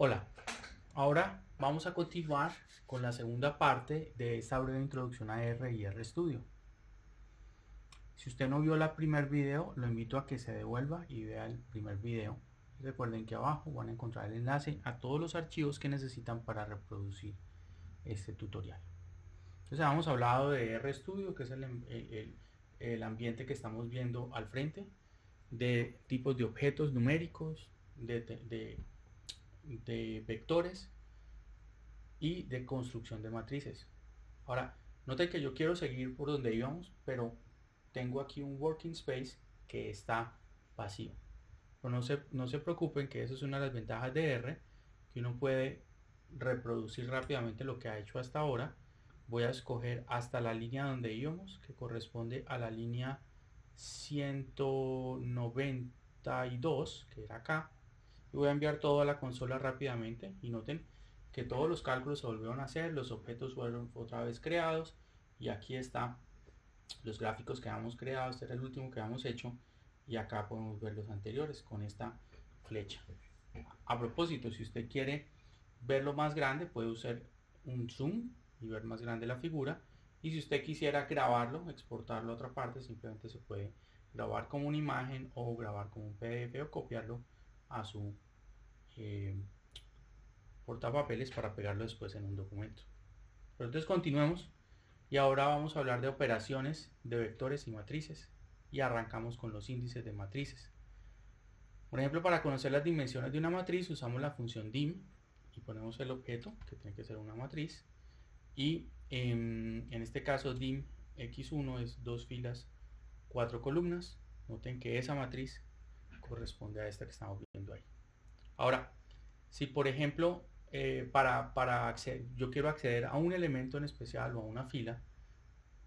Hola, ahora vamos a continuar con la segunda parte de esta breve introducción a R y RStudio. Si usted no vio el primer video, lo invito a que se devuelva y vea el primer video. Recuerden que abajo van a encontrar el enlace a todos los archivos que necesitan para reproducir este tutorial. Entonces hemos hablado de RStudio, que es el ambiente que estamos viendo al frente, de tipos de objetos numéricos, de vectores y de construcción de matrices. Ahora, noten que yo quiero seguir por donde íbamos, pero tengo aquí un working space que está vacío. Pero no se preocupen, que eso es una de las ventajas de R, que uno puede reproducir rápidamente lo que ha hecho hasta ahora. Voy a escoger hasta la línea donde íbamos, que corresponde a la línea 192, que era acá, y voy a enviar todo a la consola rápidamente. Y noten que todos los cálculos se volvieron a hacer, los objetos fueron otra vez creados, y aquí están los gráficos que habíamos creado. Este era el último que habíamos hecho, y acá podemos ver los anteriores con esta flecha. A propósito, si usted quiere verlo más grande, puede usar un zoom y ver más grande la figura, y si usted quisiera grabarlo, exportarlo a otra parte, simplemente se puede grabar como una imagen o grabar como un PDF o copiarlo a su eh, portapapeles para pegarlo después en un documento. Pero entonces continuemos, y ahora vamos a hablar de operaciones de vectores y matrices, y arrancamos con los índices de matrices. Por ejemplo, para conocer las dimensiones de una matriz usamos la función dim y ponemos el objeto, que tiene que ser una matriz, y en este caso dim x1 es 2 filas 4 columnas. Noten que esa matriz corresponde a esta que estamos viendo ahí. Ahora, si por ejemplo yo quiero acceder a un elemento en especial o a una fila,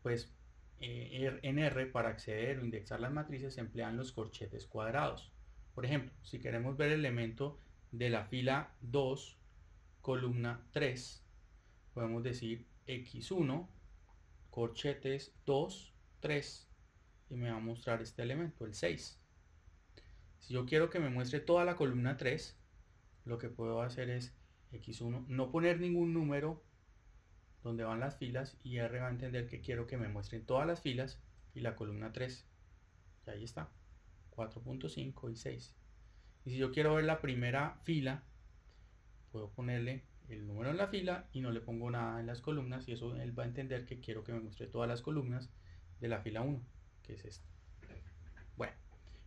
pues en R, para acceder o indexar las matrices, se emplean los corchetes cuadrados. Por ejemplo, si queremos ver el elemento de la fila 2, columna 3, podemos decir x1, corchetes 2, 3, y me va a mostrar este elemento, el 6. Si yo quiero que me muestre toda la columna 3, lo que puedo hacer es x1, no poner ningún número donde van las filas, y R va a entender que quiero que me muestren todas las filas y la columna 3. Y ahí está, 4.5 y 6. Y si yo quiero ver la primera fila, puedo ponerle el número en la fila y no le pongo nada en las columnas, y eso él va a entender que quiero que me muestre todas las columnas de la fila 1, que es esta. Bueno,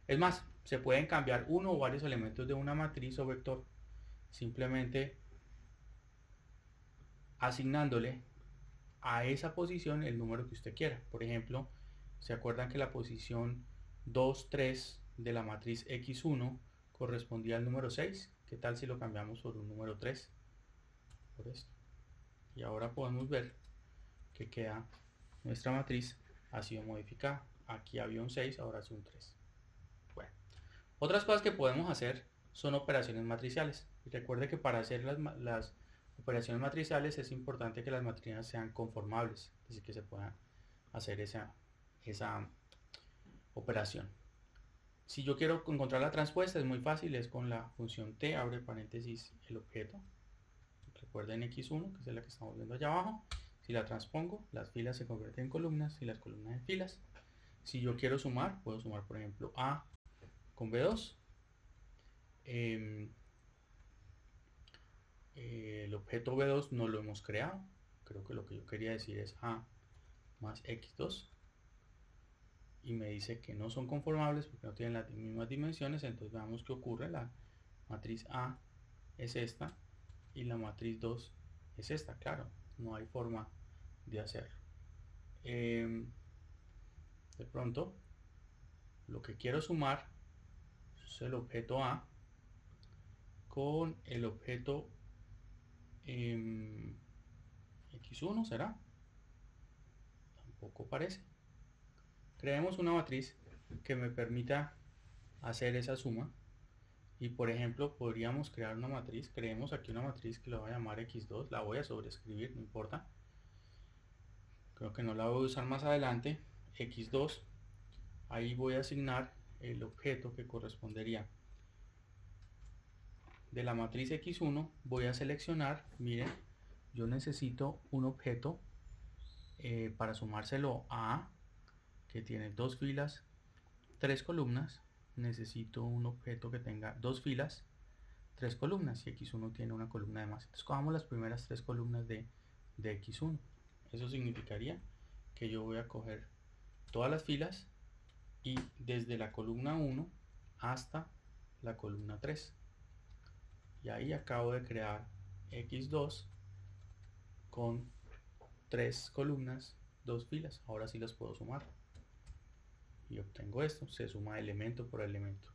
es más, se pueden cambiar uno o varios elementos de una matriz o vector, simplemente asignándole a esa posición el número que usted quiera. Por ejemplo, ¿se acuerdan que la posición 2, 3 de la matriz x1 correspondía al número 6? ¿Qué tal si lo cambiamos por un número 3? Por esto. Y ahora podemos ver que queda nuestra matriz ha sido modificada. Aquí había un 6, ahora es un 3. Bueno, otras cosas que podemos hacer son operaciones matriciales. Y recuerde que para hacer las operaciones matriciales es importante que las matrices sean conformables, es decir, que se pueda hacer esa operación. Si yo quiero encontrar la transpuesta, es muy fácil, es con la función t, abre paréntesis, el objeto. Recuerden x1, que es la que estamos viendo allá abajo. Si la transpongo, las filas se convierten en columnas y las columnas en filas. Si yo quiero sumar, puedo sumar, por ejemplo, A con B2. El objeto B2 no lo hemos creado. Creo que lo que yo quería decir es A más X2. Y me dice que no son conformables porque no tienen las mismas dimensiones. Entonces veamos qué ocurre. La matriz A es esta y la matriz 2 es esta. Claro, no hay forma de hacerlo. De pronto, lo que quiero sumar es el objeto A con el objeto x1, ¿será? Tampoco parece. Creemos una matriz que me permita hacer esa suma, y por ejemplo podríamos crear una matriz. Creemos aquí una matriz que la voy a llamar x2, la voy a sobreescribir, no importa, creo que no la voy a usar más adelante. X2, ahí voy a asignar el objeto que correspondería de la matriz X1 voy a seleccionar, miren, yo necesito un objeto para sumárselo a A, que tiene 2 filas, 3 columnas. Necesito un objeto que tenga 2 filas, 3 columnas, y X1 tiene una columna de más. Entonces cojamos las primeras 3 columnas de X1. Eso significaría que yo voy a coger todas las filas y desde la columna 1 hasta la columna 3. Y ahí acabo de crear X2 con 3 columnas, 2 filas. Ahora sí las puedo sumar. Y obtengo esto. Se suma elemento por elemento.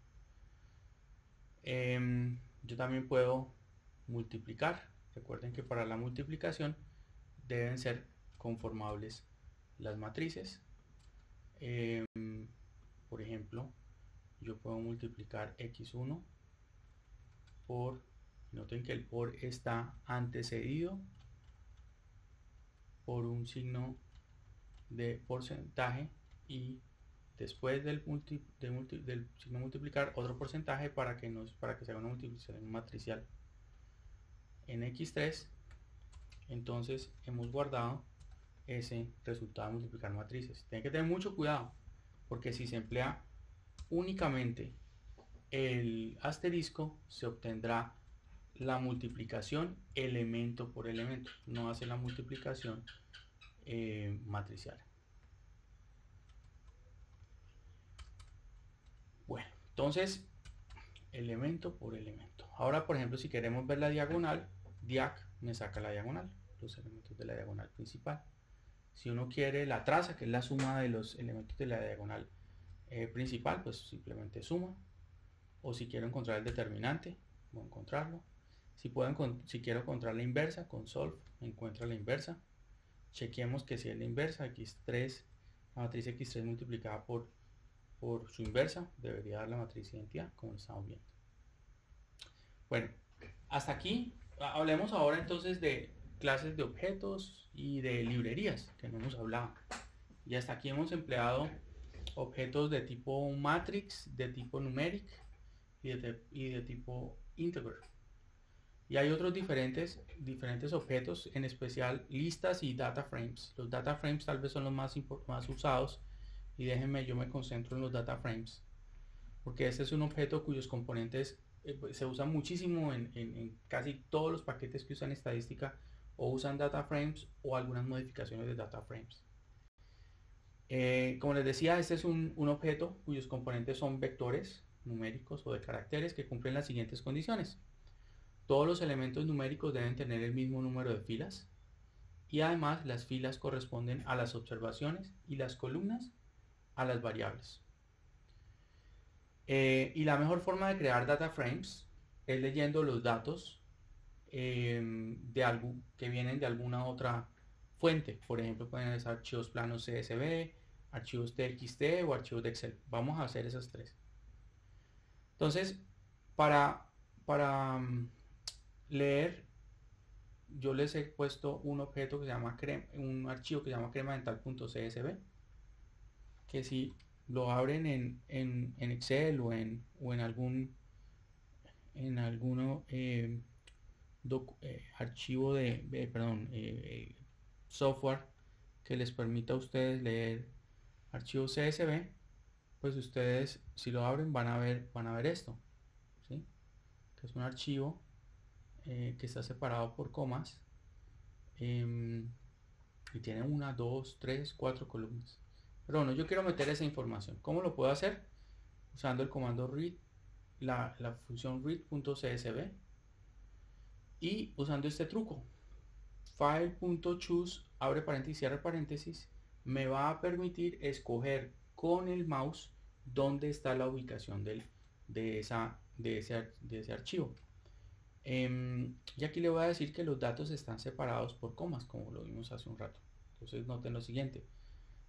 Yo también puedo multiplicar. Recuerden que para la multiplicación deben ser conformables las matrices. Por ejemplo, yo puedo multiplicar X1 por, noten que el por está antecedido por un signo de porcentaje y después del signo multiplicar otro porcentaje para que se haga una multiplicación matricial. En X3 entonces hemos guardado ese resultado de multiplicar matrices. Tienen que tener mucho cuidado porque si se emplea únicamente el asterisco se obtendrá la multiplicación elemento por elemento, no hace la multiplicación matricial. Bueno, entonces elemento por elemento. Ahora, por ejemplo, si queremos ver la diagonal, diag me saca la diagonal, los elementos de la diagonal principal. Si uno quiere la traza, que es la suma de los elementos de la diagonal principal, pues simplemente suma. O si quiero encontrar el determinante, voy a encontrarlo. Si quiero encontrar la inversa, con solve me encuentra la inversa. Chequeemos que si es la inversa, X3, la matriz X3 multiplicada por su inversa, debería dar la matriz identidad, como estamos viendo. Bueno, hasta aquí. Hablemos ahora entonces de clases de objetos y de librerías, que no hemos hablado. Y hasta aquí hemos empleado objetos de tipo matrix, de tipo numeric y de tipo integer. Y hay otros diferentes objetos, en especial listas y data frames. Los data frames tal vez son los más usados, y déjenme, yo me concentro en los data frames, porque este es un objeto cuyos componentes se usan muchísimo en casi todos los paquetes que usan estadística, o usan data frames o algunas modificaciones de data frames. Como les decía, este es un objeto cuyos componentes son vectores numéricos o de caracteres que cumplen las siguientes condiciones. Todos los elementos numéricos deben tener el mismo número de filas, y además las filas corresponden a las observaciones y las columnas a las variables. Y la mejor forma de crear data frames es leyendo los datos que vienen de alguna otra fuente. Por ejemplo, pueden ser archivos planos CSV, archivos TXT o archivos de Excel. Vamos a hacer esas tres. Entonces, para leer, yo les he puesto un objeto que se llama un archivo que se llama cremadental.csv, que si lo abren en Excel o en alguno archivo de software que les permita a ustedes leer archivos CSV, pues ustedes, si lo abren, van a ver esto, ¿sí? Que es un archivo que está separado por comas y tiene 1, 2, 3, 4 columnas. Pero bueno, yo quiero meter esa información. ¿Cómo lo puedo hacer? Usando el comando read, la función read.csv, y usando este truco, file.choose, abre paréntesis, cierra paréntesis, me va a permitir escoger con el mouse dónde está la ubicación de ese archivo. Y aquí le voy a decir que los datos están separados por comas, como lo vimos hace un rato. Entonces noten lo siguiente: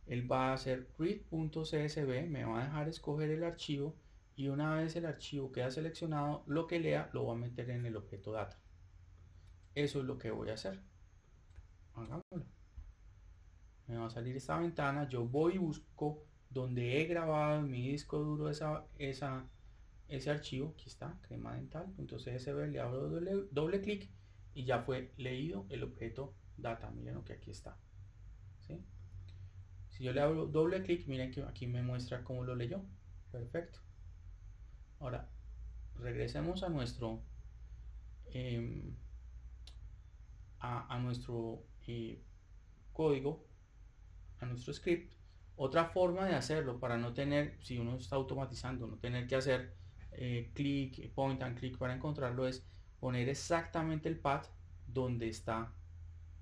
él va a hacer read.csv, me va a dejar escoger el archivo, y una vez el archivo queda seleccionado, lo que lea lo va a meter en el objeto data. Eso es lo que voy a hacer. Hagámoslo. Me va a salir esta ventana, yo voy y busco donde he grabado en mi disco duro ese archivo, aquí está, cremadental.csv, le abro doble clic y ya fue leído el objeto data. Miren lo que aquí está, ¿sí? Si yo le abro doble clic, miren que aquí me muestra cómo lo leyó. Perfecto. Ahora, regresemos a nuestro código, a nuestro script. Otra forma de hacerlo para no tener, si uno está automatizando, no tener que hacer clic, point and click para encontrarlo, es poner exactamente el path donde está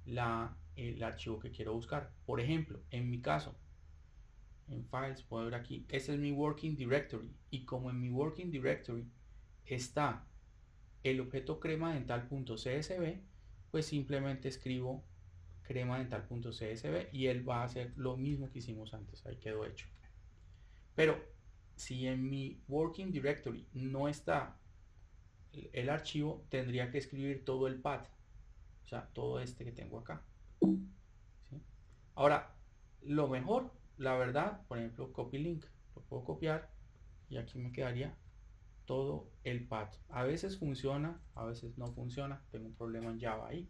el archivo que quiero buscar. Por ejemplo, en mi caso, en Files, puedo ver aquí, este es mi Working Directory, y como en mi Working Directory está el objeto cremadental.csv, pues simplemente escribo cremadental.csv y él va a hacer lo mismo que hicimos antes. Ahí quedó hecho. Pero si en mi Working Directory no está el archivo, tendría que escribir todo el path, o sea, todo este que tengo acá, ¿sí? Ahora, lo mejor, la verdad, por ejemplo, copy link, lo puedo copiar y aquí me quedaría todo el path. A veces funciona, a veces no funciona, tengo un problema en Java ahí.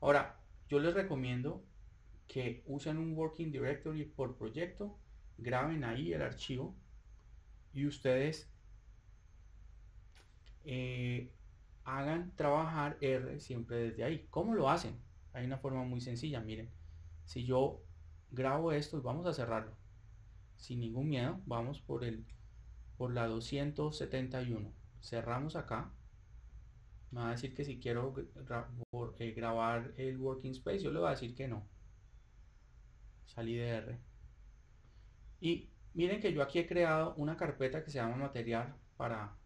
Ahora, yo les recomiendo que usen un Working Directory por proyecto, graben ahí el archivo y ustedes hagan trabajar R siempre desde ahí. ¿Cómo lo hacen? Hay una forma muy sencilla, miren. Si yo grabo esto, vamos a cerrarlo sin ningún miedo, vamos por la 271, cerramos acá. Me va a decir que si quiero grabar el working space, yo le voy a decir que no. Salí de R. Y miren que yo aquí he creado una carpeta que se llama material para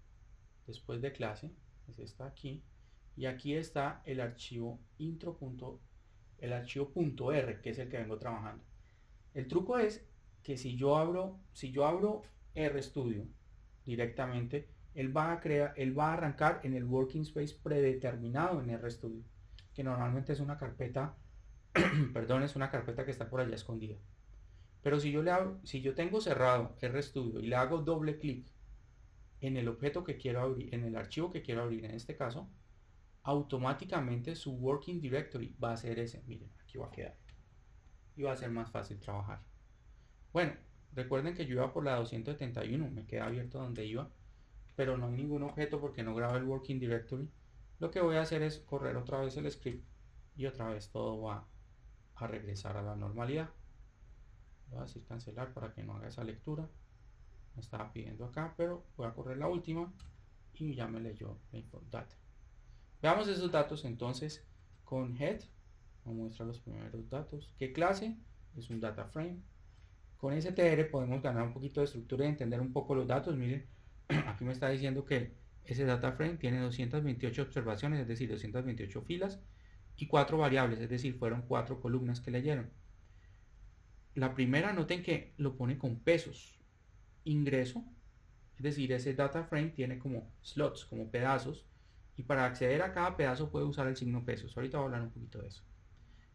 después de clase. Es esta aquí. Y aquí está el archivo intro. El archivo .r, que es el que vengo trabajando. El truco es que si yo abro RStudio directamente, él va a arrancar en el working space predeterminado en RStudio, que normalmente es una carpeta, perdón, es una carpeta que está por allá escondida. Pero si yo tengo cerrado RStudio y le hago doble clic en el objeto que quiero abrir, en el archivo que quiero abrir, en este caso, automáticamente su working directory va a ser ese. Miren, aquí va a quedar y va a ser más fácil trabajar. Bueno, recuerden que yo iba por la 271, me queda abierto donde iba, pero no hay ningún objeto porque no grabo el working directory. Lo que voy a hacer es correr otra vez el script y otra vez todo va a regresar a la normalidad. Voy a decir cancelar para que no haga esa lectura. Me estaba pidiendo acá, pero voy a correr la última y ya me leyó la input data. Veamos esos datos entonces con head. Me muestra los primeros datos. ¿Qué clase? Es un data frame. Con str podemos ganar un poquito de estructura y entender un poco los datos. Miren, aquí me está diciendo que ese data frame tiene 228 observaciones, es decir, 228 filas y 4 variables, es decir, fueron 4 columnas que leyeron. La primera, noten que lo pone con pesos. Ingreso, es decir, ese data frame tiene como slots, como pedazos, y para acceder a cada pedazo puede usar el signo pesos. Ahorita voy a hablar un poquito de eso.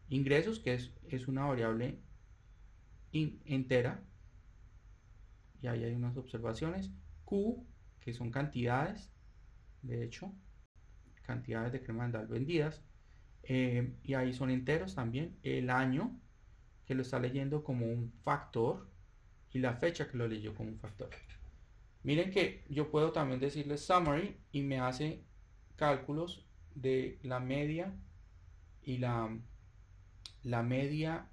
Ingresos, que es una variable entera, y ahí hay unas observaciones. Q, que son cantidades, de hecho, cantidades de crema dental vendidas, y ahí son enteros también. El año, que lo está leyendo como un factor, y la fecha que lo leyó como un factor. Miren que yo puedo también decirle summary y me hace cálculos de la media y la media,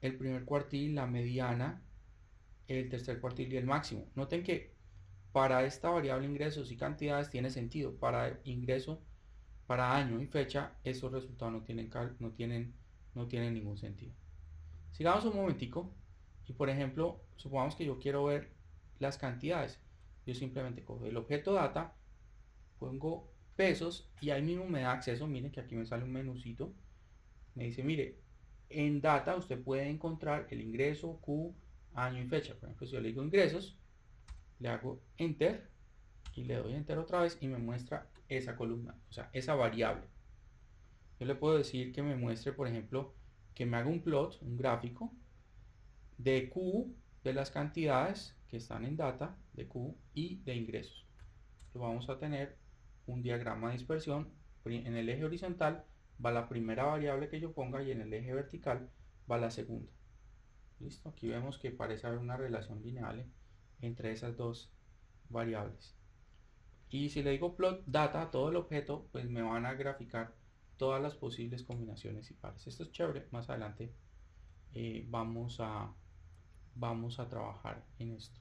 el primer cuartil, la mediana, el tercer cuartil y el máximo. Noten que para esta variable ingresos y cantidades tiene sentido. Para ingreso, para año y fecha, esos resultados no tienen ningún sentido. Sigamos un momentico y por ejemplo, supongamos que yo quiero ver las cantidades. Yo simplemente cojo el objeto data, pongo pesos y ahí mismo me da acceso. Miren que aquí me sale un menucito. Me dice, mire, en data usted puede encontrar el ingreso, Q, año y fecha. Por ejemplo, si yo le digo ingresos, le hago enter y le doy enter otra vez y me muestra esa columna, o sea, esa variable. Yo le puedo decir que me muestre, por ejemplo, que me haga un plot, un gráfico de Q, de las cantidades que están en data, de Q y de ingresos. vamos a tener un diagrama de dispersión. En el eje horizontal va la primera variable que yo ponga y en el eje vertical va la segunda. Listo, aquí vemos que parece haber una relación lineal entre esas dos variables. Y si le digo plot data a todo el objeto, pues me van a graficar todas las posibles combinaciones y pares. Esto es chévere, más adelante vamos a trabajar en esto.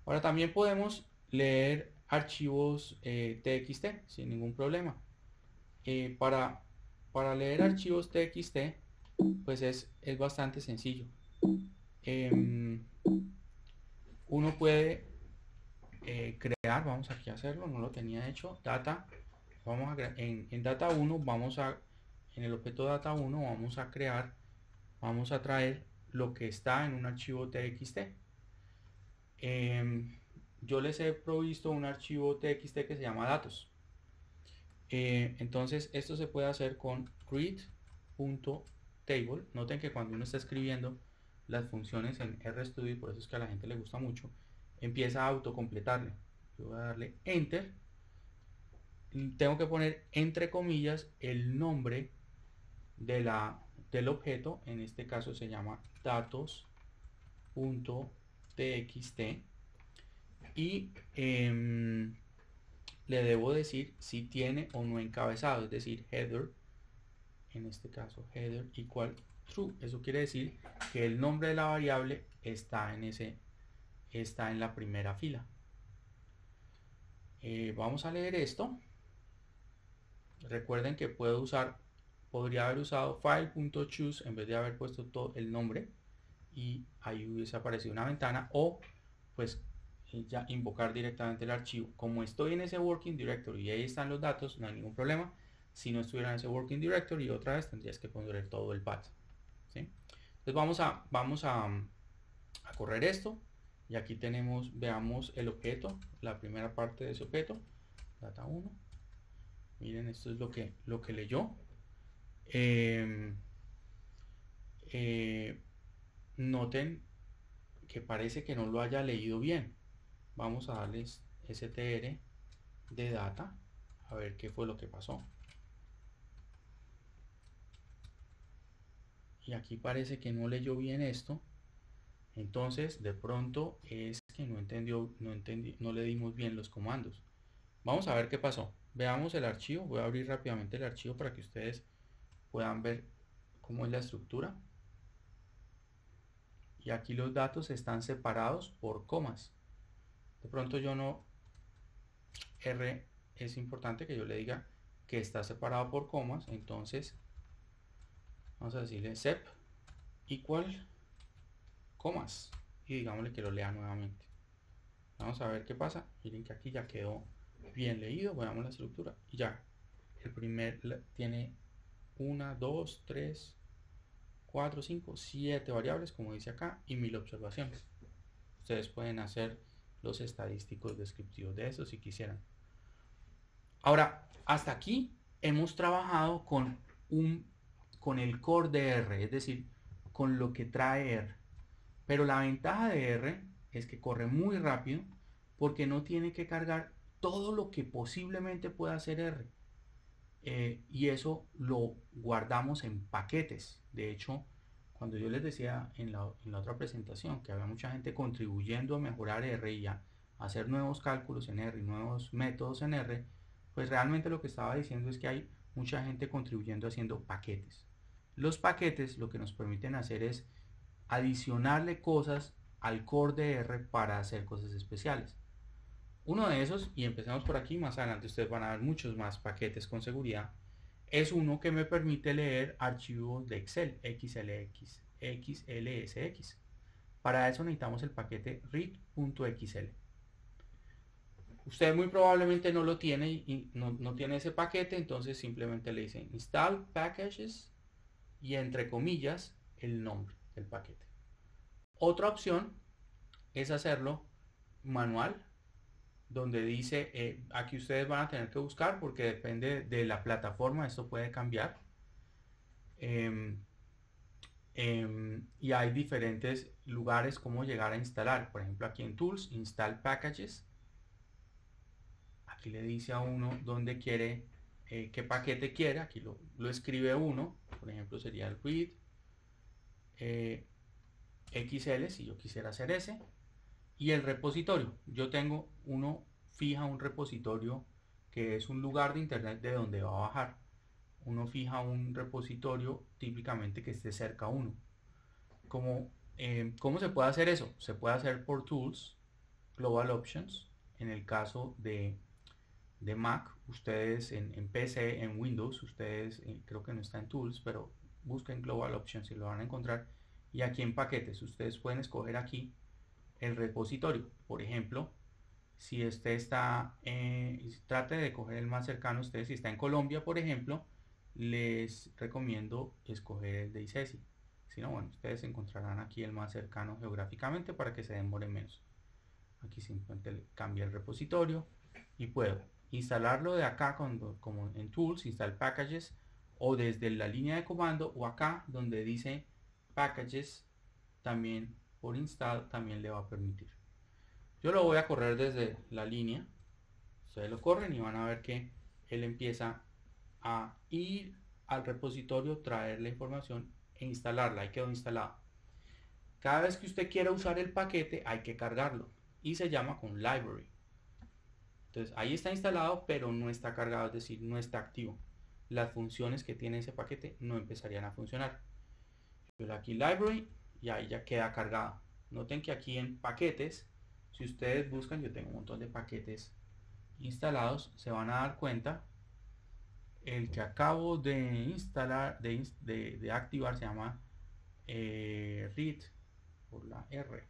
Ahora también podemos leer archivos TXT sin ningún problema. Para leer archivos TXT, pues es bastante sencillo. Uno puede crear, vamos aquí a hacerlo, no lo tenía hecho, data, en data 1 en el objeto data 1 vamos a traer lo que está en un archivo TXT. Yo les he provisto un archivo TXT que se llama datos. Entonces esto se puede hacer con read.table. Noten que cuando uno está escribiendo las funciones en RStudio, por eso es que a la gente le gusta mucho, empieza a autocompletarle. Yo voy a darle enter. Tengo que poner entre comillas el nombre del objeto. En este caso se llama datos.txt y le debo decir si tiene o no encabezado, es decir, header, en este caso header igual true. Eso quiere decir que el nombre de la variable está en la primera fila. Vamos a leer esto. Recuerden que podría haber usado file.choose en vez de haber puesto todo el nombre y ahí hubiese aparecido una ventana, o pues ya invocar directamente el archivo. Como estoy en ese working directory y ahí están los datos, no hay ningún problema. Si no estuviera en ese working directory, otra vez tendrías que poner todo el path, ¿sí? Entonces vamos a correr esto y aquí veamos el objeto, la primera parte de ese objeto, data 1. Miren, esto es lo que leyó. Noten que parece que no lo haya leído bien. Vamos a darles str de data a ver qué fue lo que pasó. Y aquí parece que no leyó bien esto. Entonces de pronto es que no le dimos bien los comandos. Vamos a ver qué pasó. Veamos el archivo. Voy a abrir rápidamente el archivo para que ustedes puedan ver cómo es la estructura. Y aquí los datos están separados por comas. De pronto R es importante que yo le diga que está separado por comas. Entonces vamos a decirle sep igual comas y digámosle que lo lea nuevamente. Vamos a ver qué pasa. Miren que aquí ya quedó bien leído. Veamos la estructura y ya el tiene 1, 2, 3, 4, 5, 7 variables como dice acá y 1000 observaciones. Ustedes pueden hacer los estadísticos descriptivos de eso si quisieran. Ahora, hasta aquí hemos trabajado con el core de R, es decir, con lo que trae R. Pero la ventaja de R es que corre muy rápido porque no tiene que cargar todo lo que posiblemente pueda hacer R. Y eso lo guardamos en paquetes. De hecho, cuando yo les decía en la otra presentación que había mucha gente contribuyendo a mejorar R y a hacer nuevos cálculos en R y nuevos métodos en R, pues realmente lo que estaba diciendo es que hay mucha gente contribuyendo haciendo paquetes. Los paquetes lo que nos permiten hacer es adicionarle cosas al core de R para hacer cosas especiales. Uno de esos, y empecemos por aquí, más adelante ustedes van a ver muchos más paquetes con seguridad, es uno que me permite leer archivos de Excel, XLX, XLSX. Para eso necesitamos el paquete read.xl. Usted muy probablemente no lo tiene y no tiene ese paquete, entonces simplemente le dicen install packages y entre comillas el nombre del paquete. Otra opción es hacerlo manual, donde dice, aquí ustedes van a tener que buscar porque depende de la plataforma, esto puede cambiar. Y hay diferentes lugares como llegar a instalar. Por ejemplo, aquí en Tools, Install Packages. aquí le dice a uno dónde quiere, qué paquete quiere, aquí lo escribe uno, por ejemplo sería el read XL si yo quisiera hacer ese, y el repositorio, yo tengo uno fija un repositorio que es un lugar de internet de donde va a bajar, uno fija un repositorio típicamente que esté cerca a uno. ¿Cómo se puede hacer eso? Se puede hacer por Tools, Global Options, en el caso de Mac, ustedes en PC, en Windows, ustedes creo que no está en Tools, pero busquen Global Options y lo van a encontrar. Y aquí en paquetes, ustedes pueden escoger aquí el repositorio. Por ejemplo, si usted está, trate de coger el más cercano a ustedes. Si está en Colombia, por ejemplo, les recomiendo escoger el de ICESI. Si no, bueno, ustedes encontrarán aquí el más cercano geográficamente para que se demore menos. Aquí simplemente cambia el repositorio y puedo instalarlo de acá como en Tools, Install Packages, o desde la línea de comando, o acá donde dice Packages, también por install también le va a permitir. Yo lo voy a correr desde la línea, ustedes lo corren y van a ver que él empieza a ir al repositorio, traer la información e instalarla. Ahí quedó instalado. Cada vez que usted quiera usar el paquete hay que cargarlo y se llama con library. Entonces ahí está instalado pero no está cargado, es decir, no está activo. Las funciones que tiene ese paquete no empezarían a funcionar. Yo le doy aquí library y ahí ya queda cargado. Noten que aquí en paquetes, si ustedes buscan, yo tengo un montón de paquetes instalados, se van a dar cuenta, el que acabo de instalar, de activar, se llama read, por la R,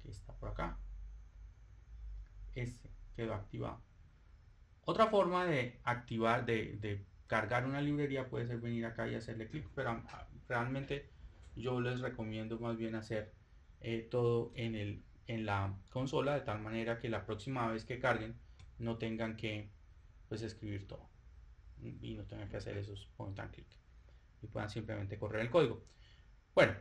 que está por acá. Este quedó activado. Otra forma de activar, de cargar una librería puede ser venir acá y hacerle clic, pero realmente yo les recomiendo más bien hacer todo en la consola, de tal manera que la próxima vez que carguen no tengan que pues escribir todo y no tengan que hacer esos point and click y puedan simplemente correr el código. Bueno,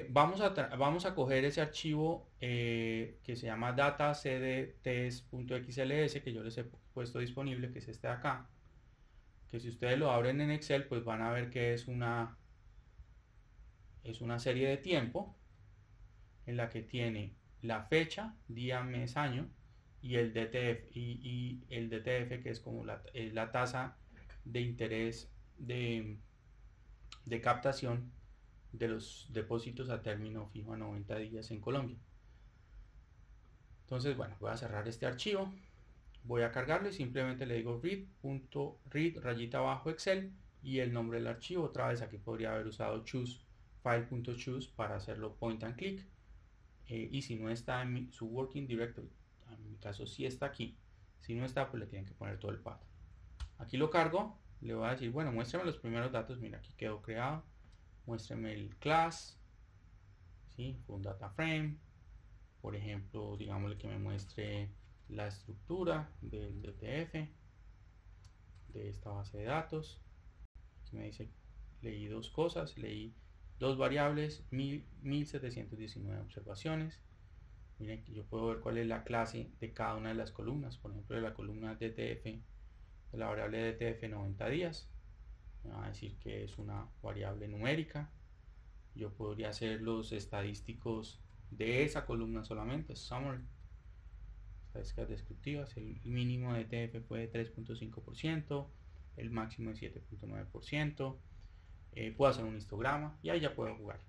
vamos a coger ese archivo que se llama datacdts.xls, que yo les he puesto disponible, que es este de acá, que si ustedes lo abren en Excel pues van a ver que es una serie de tiempo en la que tiene la fecha, día, mes, año y el DTF, y el DTF que es como la tasa de interés de captación de los depósitos a término fijo a 90 días en Colombia. Entonces, bueno, voy a cerrar este archivo, voy a cargarlo y simplemente le digo read rayita abajo Excel y el nombre del archivo. Otra vez aquí podría haber usado choose file.choose para hacerlo point and click, y si no está en su working directory, en mi caso sí está aquí, si no está pues le tienen que poner todo el path. Aquí lo cargo, le voy a decir, bueno, muéstrame los primeros datos. Mira, aquí quedó creado, muéstrame el class, ¿sí? Fue un data frame, por ejemplo, digámosle que me muestre la estructura del DTF de esta base de datos. Aquí me dice, leí dos cosas, leí dos variables, 1719 observaciones. Miren que yo puedo ver cuál es la clase de cada una de las columnas, por ejemplo de la columna DTF, de la variable DTF 90 días, me va a decir que es una variable numérica. Yo podría hacer los estadísticos de esa columna solamente, summary, estadísticas descriptivas. El mínimo de DTF fue de 3.5%, el máximo de 7.9%. Puedo hacer un histograma y ahí ya puedo jugar.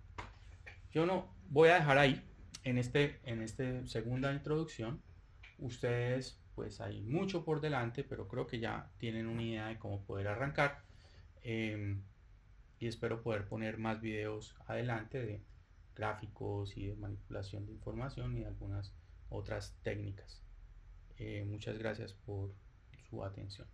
Yo no voy a dejar ahí en este segunda introducción. Ustedes pues hay mucho por delante, pero creo que ya tienen una idea de cómo poder arrancar, y espero poder poner más videos adelante de gráficos y de manipulación de información y de algunas otras técnicas. Muchas gracias por su atención.